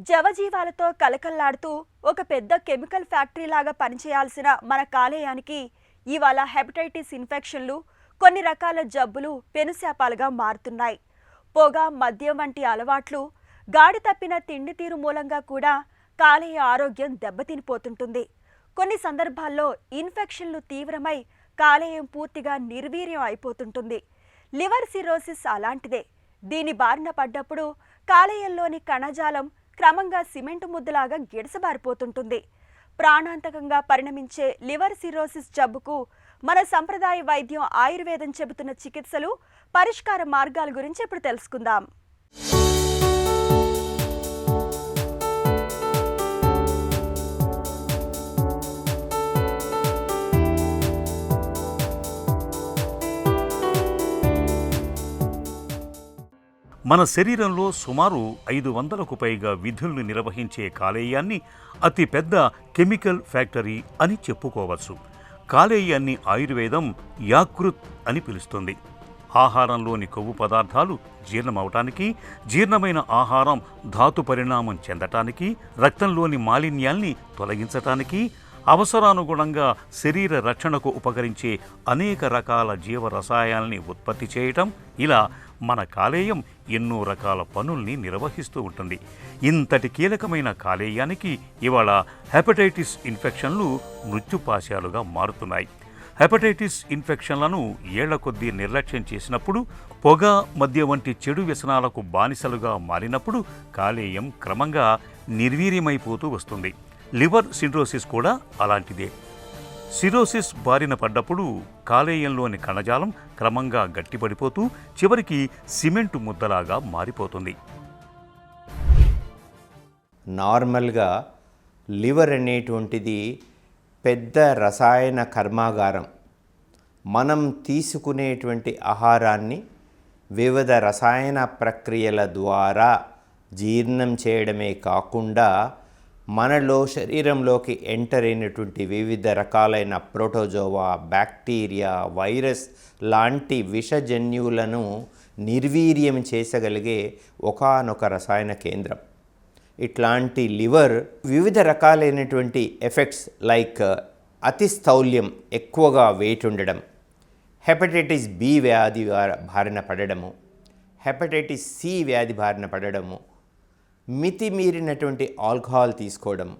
జవజీవాలతో కలకల్లాడుతూ ఒక పెద్ద chemical factory లాగా పనిచేయాల్సిన మన కాలేయానికి ఇవాళ హెపటైటిస్ ఇన్ఫెక్షన్లు, కొన్ని రకాల జబ్బులు పెనుశాపాలుగా మారుతున్నాయి. పొగ, మద్యం వంటి అలవాట్లు, గాడి తప్పిన తిండి తీరు మూలంగా కూడా కాలేయ ఆరోగ్యం దెబ్బతినిపోతుంటుంది. కొన్ని సందర్భాల్లో ఇన్ఫెక్షన్లు తీవ్రమై కాలేయం పూర్తిగా నిర్వీర్యం అయిపోతుంటుంది. లివర్ సిరోసిస్ అలాంటిదే. దీని బారిన పడ్డప్పుడు కాలేయంలోని కణజాలం క్రమంగా సిమెంటు ముద్దలాగా గిడసబారిపోతుంటుంది. ప్రాణాంతకంగా పరిణమించే లివర్ సిరోసిస్ జబ్బుకు మన సంప్రదాయ వైద్యం ఆయుర్వేదం చెబుతున్న చికిత్సలు, పరిష్కార మార్గాల గురించి ఇప్పుడు తెలుసుకుందాం. మన శరీరంలో సుమారు 500కు పైగా విధుల్ని నిర్వహించే కాలేయాన్ని అతిపెద్ద కెమికల్ ఫ్యాక్టరీ అని చెప్పుకోవచ్చు. కాలేయాన్ని ఆయుర్వేదం యాకృత్ అని పిలుస్తుంది. ఆహారంలోని కొవ్వు పదార్థాలు జీర్ణమవటానికి, జీర్ణమైన ఆహారం ధాతు పరిణామం చెందటానికి, రక్తంలోని మాలిన్యాల్ని తొలగించటానికి, అవసరానుగుణంగా శరీర రక్షణకు ఉపకరించే అనేక రకాల జీవరసాయనాల్ని ఉత్పత్తి చేయటం, ఇలా మన కాలేయం ఎన్నో రకాల పనుల్ని నిర్వహిస్తూ ఉంటుంది. ఇంతటి కీలకమైన కాలేయానికి ఇవాళ హెపటైటిస్ ఇన్ఫెక్షన్లు మృత్యుపాశాలుగా మారుతున్నాయి. హెపటైటిస్ ఇన్ఫెక్షన్లను ఏళ్ల కొద్దీ నిర్లక్ష్యం చేసినప్పుడు, పొగ, మద్య వంటి చెడు వ్యసనాలకు బానిసలుగా మారినప్పుడు కాలేయం క్రమంగా నిర్వీర్యమైపోతూ వస్తుంది. లివర్ సిరోసిస్ కూడా అలాంటిదే. సిరోసిస్ బారిన పడ్డప్పుడు కాలేయంలోని కణజాలం క్రమంగా గట్టిపడిపోతూ చివరికి సిమెంటు ముద్దలాగా మారిపోతుంది. నార్మల్గా లివర్ అనేటువంటిది పెద్ద రసాయన కర్మాగారం. మనం తీసుకునేటువంటి ఆహారాన్ని వివిధ రసాయన ప్రక్రియల ద్వారా జీర్ణం చేయడమే కాకుండా మనలో శరీరంలోకి ఎంటర్ అయినటువంటి వివిధ రకాలైన ప్రోటోజోవా, బ్యాక్టీరియా, వైరస్ లాంటి విషజన్యువులను నిర్వీర్యం చేసగలిగే ఒకానొక రసాయన కేంద్రం. ఇట్లాంటి లివర్ వివిధ రకాలైనటువంటి ఎఫెక్ట్స్ లైక్ అతిస్థౌల్యం, ఎక్కువగా వెయిట్ ఉండడం, హెపటైటిస్ బి వ్యాధి బారిన పడడము, హెపటైటిస్ సి వ్యాధి బారిన పడడము, మితిమీరినటువంటి ఆల్కహాల్ తీసుకోవడం,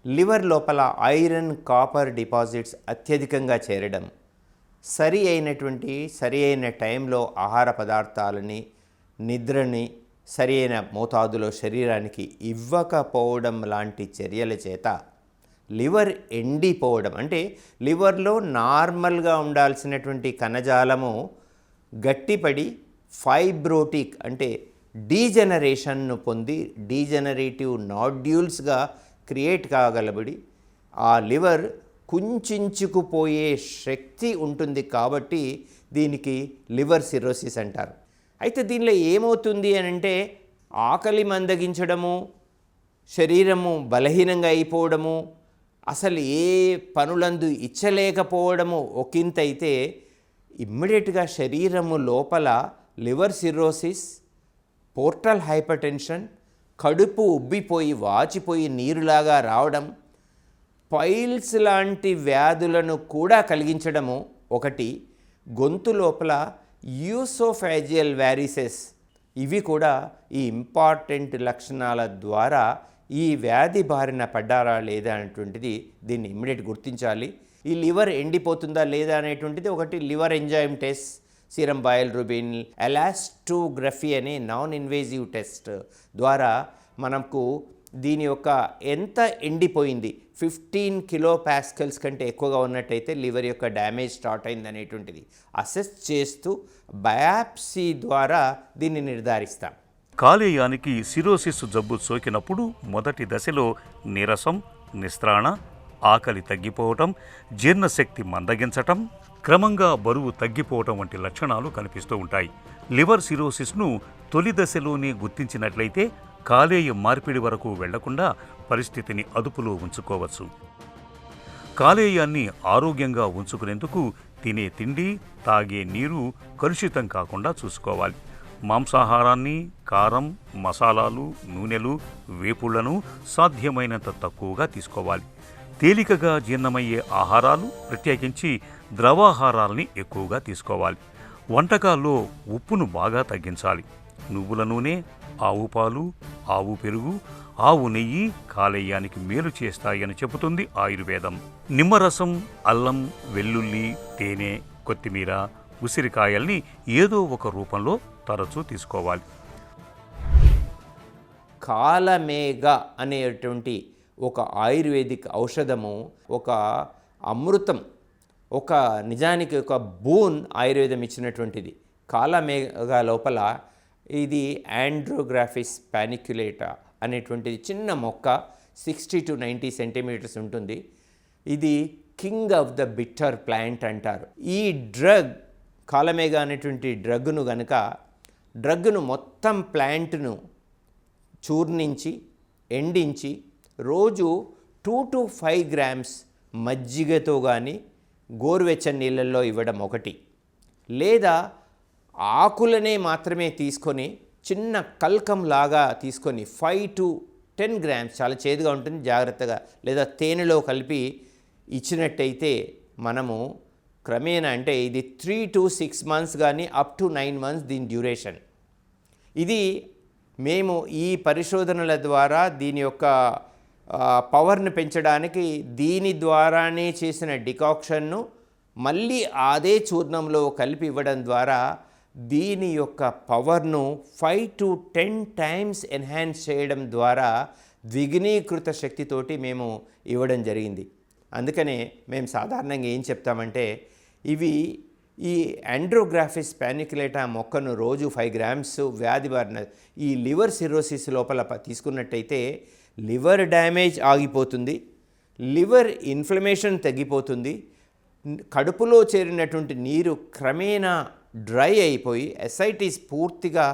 లివర్ లోపల ఐరన్, కాపర్ డిపాజిట్స్ అత్యధికంగా చేరడం, సరి అయిన టైంలో ఆహార పదార్థాలని, నిద్రని సరి అయిన మోతాదులో శరీరానికి ఇవ్వకపోవడం లాంటి చర్యల చేత లివర్ ఎండిపోవడం, అంటే లివర్లో నార్మల్గా ఉండాల్సినటువంటి కణజాలము గట్టిపడి ఫైబ్రోటిక్ అంటే డీజనరేషన్ను పొంది డీజనరేటివ్ నాడ్యూల్స్గా క్రియేట్ కాగలబడి ఆ లివర్ కుంచుకుపోయే శక్తి ఉంటుంది. కాబట్టి దీనికి లివర్ సిరోసిస్ అంటారు. అయితే దీనిలో ఏమవుతుంది అని అంటే ఆకలి మందగించడము, శరీరము బలహీనంగా అయిపోవడము, అసలు ఏ పనులందు ఇచ్చలేకపోవడము ఒకంతైతే ఇమ్మీడియట్గా శరీరము లోపల లివర్ సిరోసిస్, పోర్టల్ హైపర్టెన్షన్, కడుపు ఉబ్బిపోయి వాచిపోయి నీరులాగా రావడం, పైల్స్ లాంటి వ్యాధులను కూడా కలిగించడము ఒకటి, గొంతు లోపల యూసోఫాజియల్ వారిసెస్, ఇవి కూడా ఈ ఇంపార్టెంట్ లక్షణాల ద్వారా ఈ వ్యాధి బారిన పడ్డారా లేదా అనేటువంటిది దీన్ని ఇమ్మీడియట్ గుర్తించాలి. ఈ లివర్ ఎండిపోతుందా లేదా అనేటువంటిది ఒకటి liver enzyme test, serum bilirubin, elastography అనే నాన్ ఇన్వేజివ్ టెస్ట్ ద్వారా మనకు దీని యొక్క ఎంత ఎండిపోయింది, 15 kPa కంటే ఎక్కువగా ఉన్నట్టయితే లివర్ యొక్క డ్యామేజ్ స్టార్ట్ అయింది అనేటువంటిది అసెస్ చేస్తూ బయాప్సీ ద్వారా దీన్ని నిర్ధారిస్తాం. కాలేయానికి సిరోసిస్ జబ్బు సోకినప్పుడు మొదటి దశలో నీరసం, నిస్త్రాణ, ఆకలి తగ్గిపోవటం, జీర్ణశక్తి మందగించటం, క్రమంగా బరువు తగ్గిపోవటం వంటి లక్షణాలు కనిపిస్తూ ఉంటాయి. లివర్ సిరోసిస్ను తొలి దశలోనే గుర్తించినట్లయితే కాలేయ మార్పిడి వరకు వెళ్లకుండా పరిస్థితిని అదుపులో ఉంచుకోవచ్చు. కాలేయాన్ని ఆరోగ్యంగా ఉంచుకునేందుకు తినే తిండి, తాగే నీరు కలుషితం కాకుండా చూసుకోవాలి. మాంసాహారాన్ని, కారం, మసాలాలు, నూనెలు, వేపుళ్లను సాధ్యమైనంత తక్కువగా తీసుకోవాలి. తేలికగా జీర్ణమయ్యే ఆహారాలు, ప్రత్యేకించి ద్రవాహారాల్ని ఎక్కువగా తీసుకోవాలి. వంటకాల్లో ఉప్పును బాగా తగ్గించాలి. నువ్వుల నూనె, ఆవు పాలు, ఆవు పెరుగు, ఆవు నెయ్యి కాలేయానికి మేలు చేస్తాయని చెబుతుంది ఆయుర్వేదం. నిమ్మరసం, అల్లం, వెల్లుల్లి, తేనె, కొత్తిమీర, ఉసిరికాయల్ని ఏదో ఒక రూపంలో తరచూ తీసుకోవాలి. కాలమేఘ అనేటువంటి ఒక ఆయుర్వేదిక్ ఔషధము, ఒక అమృతం, ఒక నిజానికి ఒక బూన్ ఆయుర్వేదం ఇచ్చినటువంటిది. కాలమేఘ లోపల ఇది ఆండ్రోగ్రాఫిస్ పానిక్యులేటా అనేటువంటిది చిన్న మొక్క, 60 to 90 సెంటీమీటర్స్ ఉంటుంది. ఇది king of the bitter plant అంటారు. ఈ డ్రగ్ కాలమేఘ అనేటువంటి డ్రగ్ను మొత్తం ప్లాంట్ను చూర్ణించి ఎండించి రోజు 2 to 5 గ్రామ్స్ మజ్జిగతో కానీ గోరువెచ్చని నీళ్ళల్లో ఇవ్వడం ఒకటి, లేదా ఆకులనే మాత్రమే తీసుకొని చిన్న కల్కం లాగా తీసుకొని 5 to 10 గ్రామ్స్, చాలా చేదుగా ఉంటుంది, జాగ్రత్తగా, లేదా తేనెలో కలిపి ఇచ్చినట్టయితే మనము క్రమేణా, అంటే ఇది 3 to 6 మంత్స్ కానీ అప్ టు 9 మంత్స్ దీని డ్యూరేషన్. ఇది మేము ఈ పరిశోధనల ద్వారా దీని యొక్క పవర్ను పెంచడానికి దీని ద్వారానే చేసిన డికాక్షన్ను మళ్ళీ అదే చూర్ణంలో కలిపి ఇవ్వడం ద్వారా దీని యొక్క పవర్ను 5 to 10 టైమ్స్ ఎన్హాన్స్ చేయడం ద్వారా ద్విగుణీకృత శక్తితోటి మేము ఇవ్వడం జరిగింది. అందుకనే మేము సాధారణంగా ఏం చెప్తామంటే, ఈ ఆండ్రోగ్రాఫిస్ పానిక్యులేటా మొక్కను రోజు 5 గ్రామ్స్ వ్యాధి బారిన ఈ లివర్ సిరోసిస్ లోపల తీసుకున్నట్టయితే లివర్ డ్యామేజ్ ఆగిపోతుంది, లివర్ ఇన్ఫ్లమేషన్ తగ్గిపోతుంది, కడుపులో చేరినటువంటి నీరు క్రమేణా డ్రై అయిపోయి ఎసైటిస్ పూర్తిగా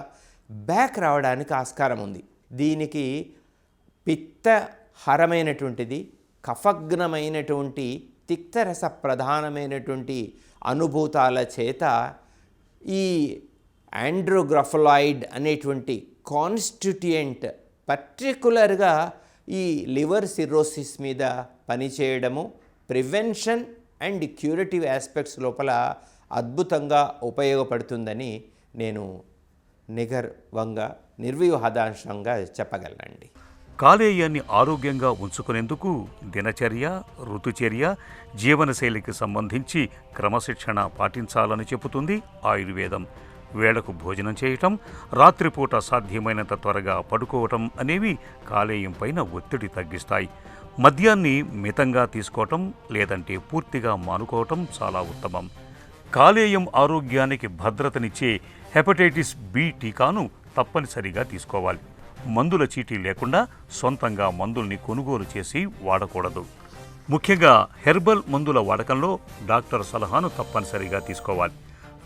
బ్యాక్ రావడానికి ఆస్కారం ఉంది. దీనికి పిత్తహరమైనటువంటిది, కఫగ్నమైనటువంటి, తిక్తరస ప్రధానమైనటువంటి అనుభూతాల చేత ఈ ఆండ్రోగ్రాఫలాయిడ్ అనేటువంటి కాన్స్టిట్యూయెంట్ పర్టికులర్గా ఈ లివర్ సిరోసిస్ మీద పనిచేయడము, ప్రివెన్షన్ అండ్ క్యూరేటివ్ ఆస్పెక్ట్స్ లోపల అద్భుతంగా ఉపయోగపడుతుందని నేను నిగర్వంగా నిర్వ్యూహాదాంశంగా చెప్పగలనండి. కాలేయాన్ని ఆరోగ్యంగా ఉంచుకునేందుకు దినచర్య, ఋతుచర్య, జీవనశైలికి సంబంధించి క్రమశిక్షణ పాటించాలని చెబుతుంది ఆయుర్వేదం. వేళకు భోజనం చేయటం, రాత్రిపూట సాధ్యమైనంత త్వరగా పడుకోవటం అనేవి కాలేయం పైన ఒత్తిడి తగ్గిస్తాయి. మద్యాన్ని మితంగా తీసుకోవటం, లేదంటే పూర్తిగా మానుకోవటం చాలా ఉత్తమం. కాలేయం ఆరోగ్యానికి భద్రతనిచ్చే హెపటైటిస్ బి టీకాను తప్పనిసరిగా తీసుకోవాలి. మందుల చీటీ లేకుండా సొంతంగా మందుల్ని కొనుగోలు చేసి వాడకూడదు. ముఖ్యంగా హెర్బల్ మందుల వాడకంలో డాక్టర్ సలహాను తప్పనిసరిగా తీసుకోవాలి.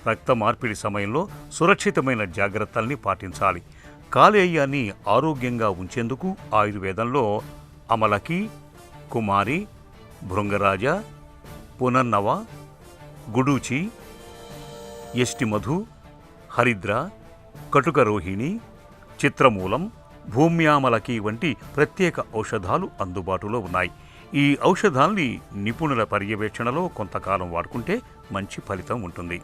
రక్త మార్పిడి సమయంలో సురక్షితమైన జాగ్రత్తల్ని పాటించాలి. కాలేయాన్ని ఆరోగ్యంగా ఉంచేందుకు ఆయుర్వేదంలో అమలకి, కుమారి, భృంగరాజ, పునర్నవ, గుడూచి, యష్టిమధు, హరిద్ర, కటుకరోహిణి, చిత్రమూలం, భూమ్యామలకి వంటి ప్రత్యేక ఔషధాలు అందుబాటులో ఉన్నాయి. ఈ ఔషధాల్ని నిపుణుల పర్యవేక్షణలో కొంతకాలం వాడుకుంటే మంచి ఫలితం ఉంటుంది.